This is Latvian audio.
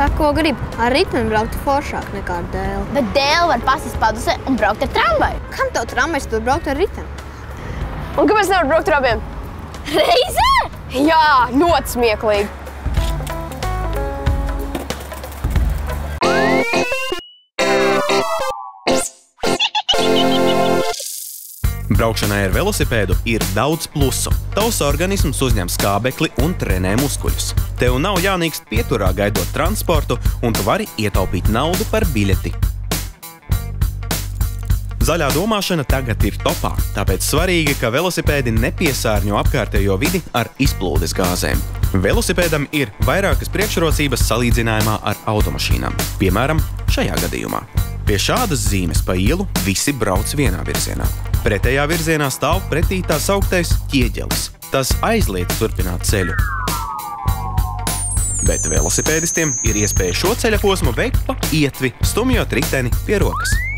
Saka, ko grib. Ar riteni braukt foršāk nekā ar dēli. Bet dēli var pasist padusē un braukt ar tramvaju. Kam tev tramvajs tur braukt ar riteni? Un kāpēc nevar braukt ar abiem? Reizē? Jā, ļoti smieklīgi. Braukšanai ar velosipēdu ir daudz plusu. Tavs organisms uzņem skābekli un trenē muskuļus. Tev nav jānīkst pieturā gaidot transportu, un tu vari ietaupīt naudu par biļeti. Zaļā domāšana tagad ir topā, tāpēc svarīgi, ka velosipēdi nepiesārņo apkārtējo vidi ar izplūdes gāzēm. Velosipēdam ir vairākas priekšrocības salīdzinājumā ar automašīnām, piemēram, šajā gadījumā. Pie šādas zīmes pa ielu visi brauc vienā virzienā. Pretējā virzienā stāv pretī tā sauktais ķieģelis. Tas aizliedz turpināt ceļu. Bet velosipēdistiem ir iespēja šo ceļa posmu veikt pa ietvi, stumjot riteni pie rokas.